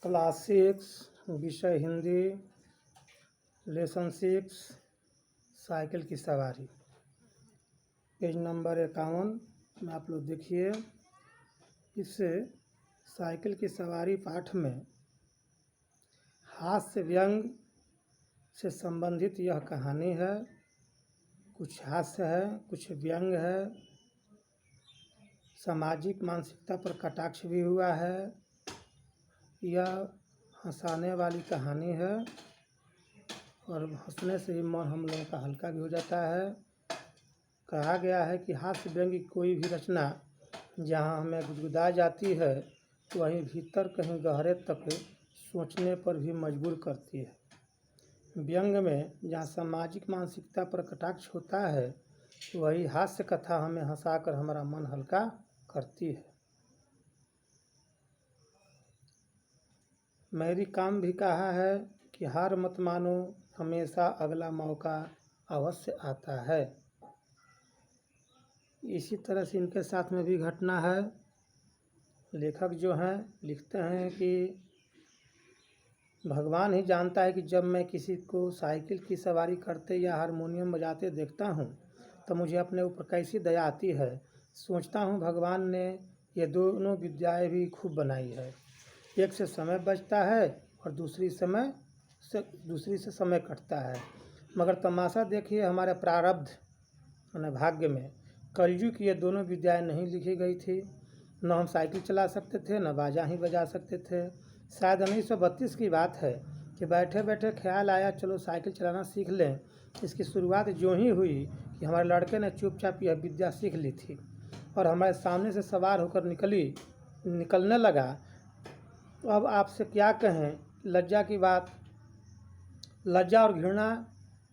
Class 6 विषय Hindi lesson 6 cycle की सवारी पेज नंबर 51 में आप लोग देखिए। इस साइकिल की सवारी पाठ में हास्य व्यंग से संबंधित यह कहानी है। कुछ हास्य है, कुछ व्यंग है, सामाजिक मानसिकता पर कटाक्ष भी हुआ है। यह हंसाने वाली कहानी है और हंसने से ही मन हम लोगों का हल्का भी हो जाता है। कहा गया है कि हास्य व्यंग की कोई भी रचना जहाँ हमें गुदगुदा जाती है वहीं भीतर कहीं गहरे तक सोचने पर भी मजबूर करती है। व्यंग में जहाँ सामाजिक मानसिकता पर कटाक्ष होता है वही हास्य कथा हमें हंसाकर हमारा मन हल्का करती है। मेरी काम भी कहा है कि हार मत मानो, हमेशा अगला मौका अवश्य आता है। इसी तरह से इनके साथ में भी घटना है। लेखक जो हैं लिखते हैं कि भगवान ही जानता है कि जब मैं किसी को साइकिल की सवारी करते या हारमोनियम बजाते देखता हूँ तो मुझे अपने ऊपर कैसी दया आती है। सोचता हूँ भगवान ने ये दोनों विद्याएं भी खूब बनाई है। एक से समय बचता है और दूसरी से समय कटता है। मगर तमाशा देखिए, हमारे प्रारब्ध यानी भाग्य में कलयुग की ये दोनों विद्याएं नहीं लिखी गई थी। न हम साइकिल चला सकते थे, न बाजा ही बजा सकते थे। शायद 1932 की बात है कि बैठे बैठे ख्याल आया चलो साइकिल चलाना सीख लें। इसकी शुरुआत जो ही हुई कि हमारे लड़के ने चुपचाप यह विद्या सीख ली थी और हमारे सामने से सवार होकर निकलने लगा। तो अब आपसे क्या कहें, लज्जा की बात, लज्जा और घृणा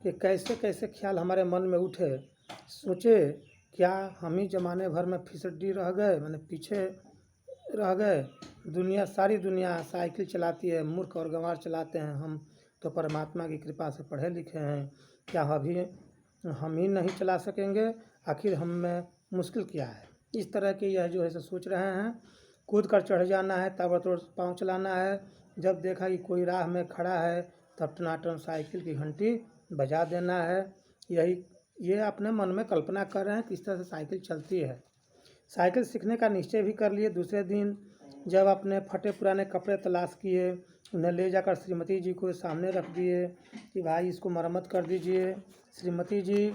के कैसे कैसे ख्याल हमारे मन में उठे। सोचे क्या हम ही जमाने भर में फिसड्डी रह गए, मैंने पीछे रह गए। सारी दुनिया साइकिल चलाती है, मूर्ख और गंवार चलाते हैं, हम तो परमात्मा की कृपा से पढ़े लिखे हैं। क्या अभी हम ही नहीं चला सकेंगे? आखिर हम में मुश्किल क्या है? इस तरह के यह जो है सो सोच रहे हैं। कूद कर चढ़ जाना है, ताबड़तोड़ पाँव चलाना है। जब देखा कि कोई राह में खड़ा है तब टनाटन साइकिल की घंटी बजा देना है। ये अपने मन में कल्पना कर रहे हैं किस तरह से साइकिल चलती है। साइकिल सीखने का निश्चय भी कर लिए। दूसरे दिन जब अपने फटे पुराने कपड़े तलाश किए, उन्हें ले जाकर श्रीमती जी को सामने रख दिए कि भाई इसको मरम्मत कर दीजिए। श्रीमती जी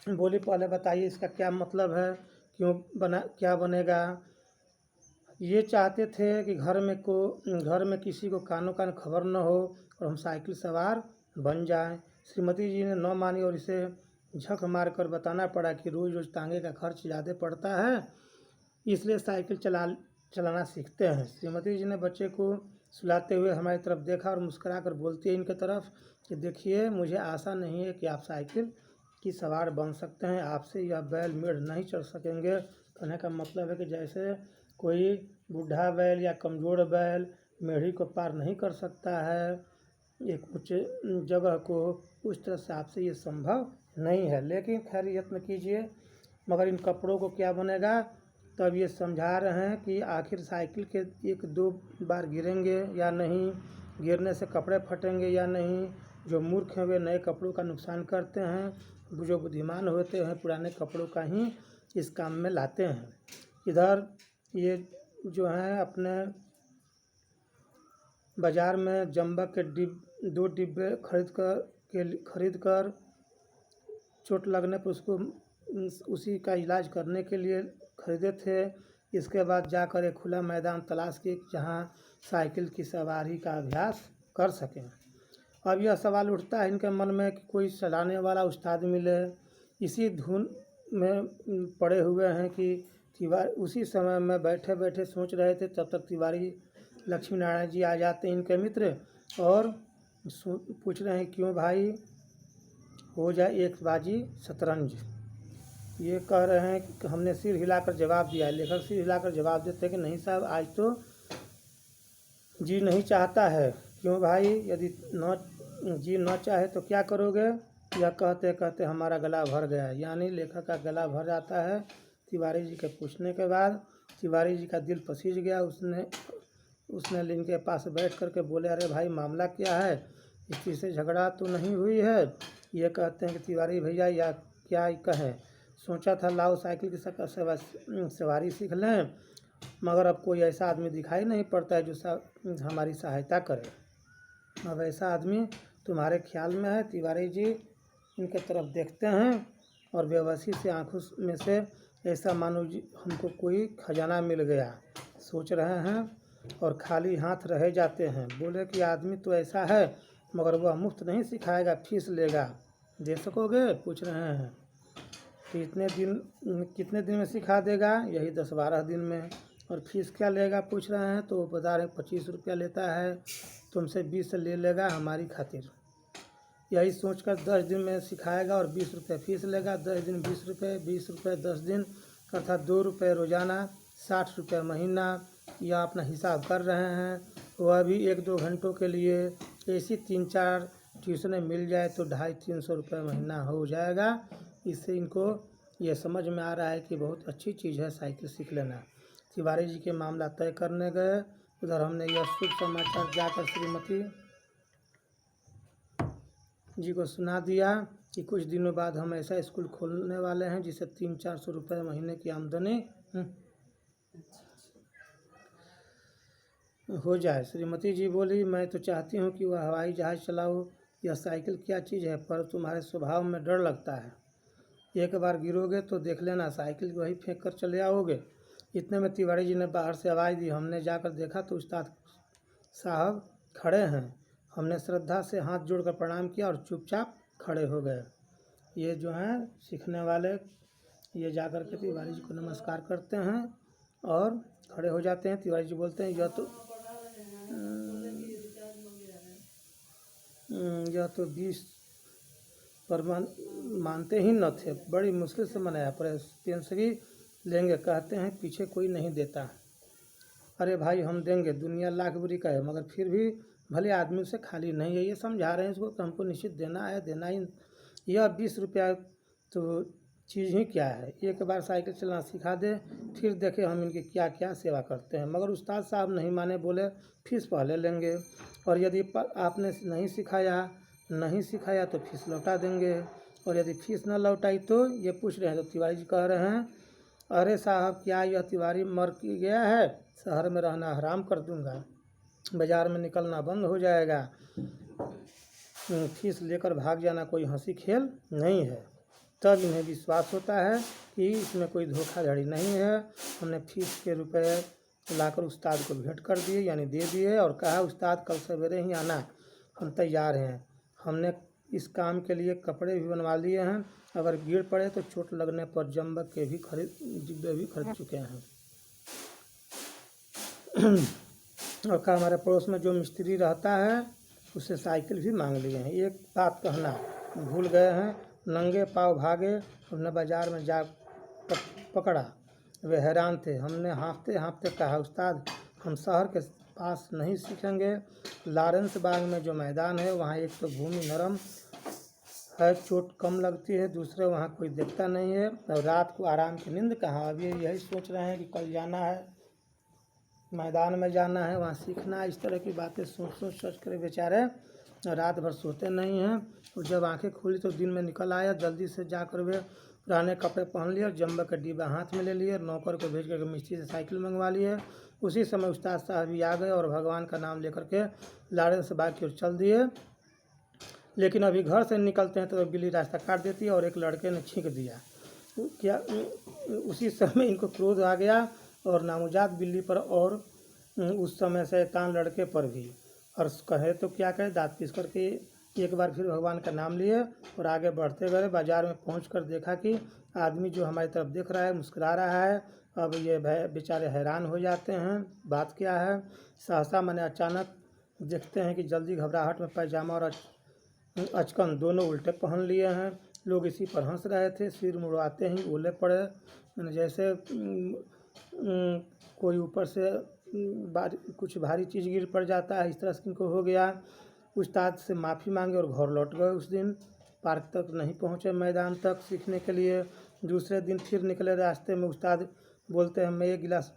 बोली पहले बताइए इसका क्या मतलब है, क्या बनेगा। ये चाहते थे कि घर में किसी को कानो कान खबर न हो और हम साइकिल सवार बन जाएं। श्रीमती जी ने न मानी और इसे झक मार कर बताना पड़ा कि रोज़ रोज़ तांगे का खर्च ज़्यादा पड़ता है, इसलिए साइकिल चलाना सीखते हैं। श्रीमती जी ने बच्चे को सुलाते हुए हमारी तरफ देखा और मुस्कुरा कर बोलती है इनके तरफ कि देखिए, मुझे आशा नहीं है कि आप साइकिल की सवार बन सकते हैं, आपसे यह बैल मेढ़ नहीं चढ़ सकेंगे। कहने का मतलब है कि जैसे कोई बूढ़ा बैल या कमज़ोर बैल मेढ़ी को पार नहीं कर सकता है एक ऊँचे जगह को, उस तरह से आपसे ये संभव नहीं है। लेकिन खैर यत्न कीजिए। मगर इन कपड़ों को क्या बनेगा? तब ये समझा रहे हैं कि आखिर साइकिल के 1-2 बार गिरेंगे या नहीं, गिरने से कपड़े फटेंगे या नहीं। जो मूर्ख हैं वे नए कपड़ों का नुकसान करते हैं, जो बुद्धिमान होते हैं पुराने कपड़ों का ही इस काम में लाते हैं। इधर ये जो हैं अपने बाज़ार में जम्बा के 2 डिब्बे खरीद कर चोट लगने पर उसी का इलाज करने के लिए खरीदे थे। इसके बाद जाकर एक खुला मैदान तलाश किए जहां साइकिल की सवारी का अभ्यास कर सकें। अब यह सवाल उठता है इनके मन में कि कोई चलाने वाला उस्ताद मिले। इसी धुन में पड़े हुए हैं कि उसी समय में बैठे बैठे सोच रहे थे, तब तक तिवारी लक्ष्मी नारायण जी आ जाते हैं इनके मित्र और पूछ रहे हैं क्यों भाई, हो जाए एक बाजी शतरंज। ये कह रहे हैं कि हमने सिर हिलाकर जवाब दिया। लेखक सिर हिलाकर जवाब देते हैं कि नहीं साहब, आज तो जी नहीं चाहता है। क्यों भाई, यदि जी न चाहे तो क्या करोगे? यह कहते कहते हमारा गला भर गया। यानी लेखक का गला भर जाता है तिवारी जी के पूछने के बाद। तिवारी जी का दिल पसीज गया। उसने उसने लिंग के पास बैठ कर के बोले, अरे भाई मामला क्या है, इस चीज़ से झगड़ा तो नहीं हुई है। ये कहते हैं कि तिवारी भैया या क्या कहें, सोचा था लाओ साइकिल की सवारी सीख लें, मगर अब कोई ऐसा आदमी दिखाई नहीं पड़ता है जो हमारी सहायता करे। अब ऐसा आदमी तुम्हारे ख्याल में है? तिवारी जी इनके तरफ देखते हैं और बेबसी से आंखों में से ऐसा मानो जी हमको कोई खजाना मिल गया सोच रहे हैं और खाली हाथ रह जाते हैं। बोले कि आदमी तो ऐसा है, मगर वह मुफ्त नहीं सिखाएगा, फीस लेगा, दे सकोगे? पूछ रहे हैं कि कितने दिन में सिखा देगा? यही 10-12 दिन में। और फीस क्या लेगा पूछ रहे हैं, तो वो बता रहे 25 रुपया लेता है, तुमसे 20 ले लेगा हमारी खातिर। यही सोचकर 10 दिन में सिखाएगा और 20 रुपये फीस लेगा। 10 दिन 20 रुपये, 20 रुपये 10 दिन, अर्थात 2 रुपये रोज़ाना, 60 रुपये महीना। या अपना हिसाब कर रहे हैं। वह भी 1-2 घंटों के लिए। ऐसी 3-4 ट्यूशनें मिल जाए तो 250-300 रुपये महीना हो जाएगा। इससे इनको ये समझ में आ रहा है कि बहुत अच्छी चीज़ है साइकिल सीख लेना। तिवारी जी के मामला तय करने गए। उधर हमने यह शुभ समाचार जाकर श्रीमती जी को सुना दिया कि कुछ दिनों बाद हम ऐसा स्कूल खोलने वाले हैं जिससे 300-400 रुपये महीने की आमदनी हो जाए। श्रीमती जी बोली, मैं तो चाहती हूँ कि वह हवाई जहाज़ चलाओ। यह साइकिल क्या चीज़ है, पर तुम्हारे स्वभाव में डर लगता है। एक बार गिरोगे तो देख लेना, साइकिल वही फेंक कर चले आओगे। इतने में तिवारी जी ने बाहर से आवाज़ दी। हमने जाकर देखा तो उस्ताद साहब खड़े हैं। हमने श्रद्धा से हाथ जोड़कर प्रणाम किया और चुपचाप खड़े हो गए। ये जो हैं सीखने वाले, ये जाकर के तिवारी जी को नमस्कार करते हैं और खड़े हो जाते हैं। तिवारी जी बोलते हैं, यह तो 20 पर मानते ही न थे। बड़ी मुश्किल से मनाया, पर पेंसरी लेंगे, कहते हैं पीछे कोई नहीं देता। अरे भाई हम देंगे, दुनिया लाख बुरी का है, मगर फिर भी भले आदमी से खाली नहीं है। ये समझा रहे हैं इसको कि हमको निश्चित देना है, देना ही। यह 20 रुपया तो चीज़ ही क्या है। एक बार साइकिल चलाना सिखा दे, फिर देखे हम इनकी क्या क्या सेवा करते हैं। मगर उस्ताद साहब नहीं माने, बोले फीस पहले लेंगे, और यदि आपने नहीं सिखाया तो फीस लौटा देंगे। और यदि फीस न लौटाई तो ये पूछ रहे हैं। तो तिवारी जी कह रहे हैं, अरे साहब क्या यह तिवारी मर गया है? शहर में रहना हराम कर दूंगा, बाज़ार में निकलना बंद हो जाएगा। फीस लेकर भाग जाना कोई हंसी खेल नहीं है। तब इन्हें विश्वास होता है कि इसमें कोई धोखाधड़ी नहीं है। हमने फीस के रुपए लाकर उस्ताद को भेंट कर दिए, यानी दे दिए, और कहा उस्ताद कल सवेरे ही आना, हम तैयार हैं। हमने इस काम के लिए कपड़े भी बनवा लिए हैं, अगर गिर पड़े तो चोट लगने पर जम्बक के भी डिब्बे भी खरीद चुके हैं। और कहा हमारे पड़ोस में जो मिस्त्री रहता है उससे साइकिल भी मांग लिए हैं। एक बात कहना भूल गए हैं, नंगे पाँव भागे, हमने बाज़ार में जा पकड़ा। वे हैरान थे। हमने हाँफते हाँफते कहा, उस्ताद हम शहर के पास नहीं सीखेंगे। लॉरेंस बाग में जो मैदान है वहाँ एक तो भूमि नरम है, चोट कम लगती है, दूसरे वहाँ कोई देखता नहीं है, और रात को आराम की नींद कहाँ। अब ये यही सोच रहे हैं कि कल जाना है, मैदान में जाना है, वहाँ सीखना है। इस तरह की बातें सोच कर बेचारे रात भर सोते नहीं हैं। और जब आंखें खुली तो दिन में निकल आया। जल्दी से जाकर वे पुराने कपड़े पहन लिए और जम्बक का डिब्बा हाथ में ले लिए। नौकर को भेज कर मिस्त्री से साइकिल मंगवा लिए। उसी समय उस्ताद साहब भी आ गए और भगवान का नाम लेकर के लॉरेंस बाग की ओर चल दिए। लेकिन अभी घर से निकलते हैं तो बिल्ली रास्ता काट देती है और एक लड़के ने छींक दिया। क्या उसी समय इनको क्रोध आ गया और नामुजात बिल्ली पर और उस समय शैतान लड़के पर भी। और कहे तो क्या कहे, दाँत पीस करके एक बार फिर भगवान का नाम लिए और आगे बढ़ते गए। बाज़ार में पहुंचकर देखा कि आदमी जो हमारी तरफ देख रहा है मुस्कुरा रहा है। अब ये बेचारे हैरान हो जाते हैं, बात क्या है। सहसा मैंने अचानक देखते हैं कि जल्दी घबराहट में पैजामा और अचकन दोनों उल्टे पहन लिए हैं। लोग इसी पर हंस रहे थे। सिर मुड़वाते ही ओले पड़े, जैसे कोई ऊपर से कुछ भारी चीज़ गिर पड़ जाता है, इस तरह से इनको हो गया। उस्ताद से माफ़ी मांगे और घर लौट गए। उस दिन पार्क तक नहीं पहुँचे, मैदान तक सीखने के लिए। दूसरे दिन फिर निकले। रास्ते में उस्ताद बोलते हैं, मैं एक गिलास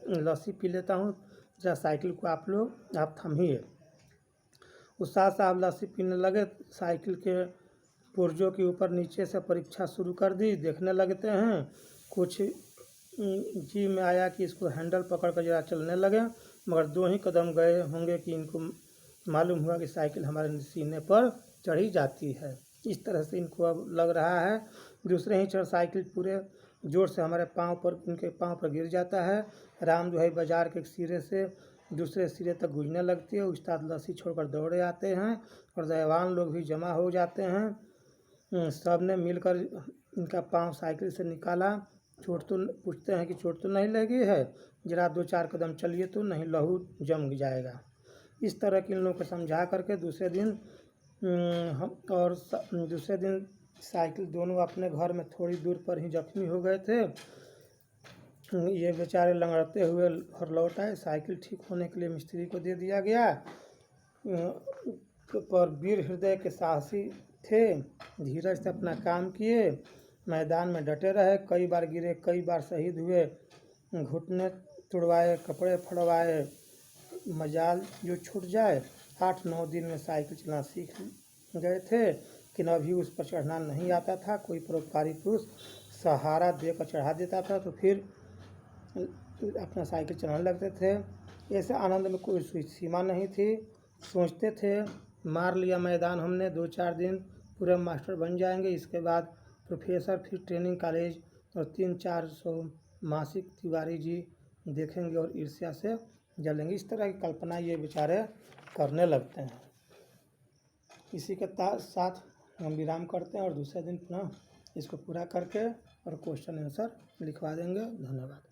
लस्सी पी लेता हूँ, जरा साइकिल को आप थमिए। उस्ताद साहब लस्सी पीने लगे। साइकिल के पुर्जों के ऊपर नीचे से परीक्षा शुरू कर दी। देखने लगते हैं, कुछ जी में आया कि इसको हैंडल पकड़ कर जरा चलने लगे, मगर 2 ही कदम गए होंगे कि इनको मालूम हुआ कि साइकिल हमारे सीने पर चढ़ी जाती है। इस तरह से इनको अब लग रहा है। दूसरे ही क्षण साइकिल पूरे जोर से इनके पाँव पर गिर जाता है। राम जो है बाजार के एक सिरे से दूसरे सिरे तक गूंजने लगती है। उस्ताद लस्सी छोड़कर दौड़े आते हैं और दयावान लोग भी जमा हो जाते हैं। सब ने मिलकर इनका पाँव साइकिल से निकाला। पूछते हैं कि चोट तो नहीं लगी है, जरा 2-4 कदम चलिए तो नहीं लहू जम जाएगा। इस तरह के इन लोगों को समझा करके दूसरे दिन साइकिल दोनों अपने घर में थोड़ी दूर पर ही जख्मी हो गए थे। ये बेचारे लंगड़ते हुए घर लौट आए। साइकिल ठीक होने के लिए मिस्त्री को दे दिया गया। पर वीर हृदय के साहसी थे, धीरज से अपना काम किए, मैदान में डटे रहे। कई बार गिरे, कई बार शहीद हुए, घुटने तुड़वाए, कपड़े फड़वाए, मजाल जो छूट जाए। 8-9 दिन में साइकिल चलाना सीख गए थे, लेकिन अभी उस पर चढ़ना नहीं आता था। कोई परोपकारी पुरुष सहारा देकर चढ़ा देता था तो फिर अपना साइकिल चलाने लगते थे। ऐसे आनंद में कोई सीमा नहीं थी। सोचते थे मार लिया मैदान हमने, 2-4 दिन पूरे मास्टर बन जाएंगे, इसके बाद प्रोफेसर, फिर ट्रेनिंग कॉलेज और 300-400 मासिक तिवारी जी देखेंगे और ईर्ष्या से जलेंगे। इस तरह की कल्पना ये बेचारे करने लगते हैं। इसी के साथ हम विराम करते हैं और दूसरे दिन पुनः इसको पूरा करके और क्वेश्चन आंसर लिखवा देंगे। धन्यवाद।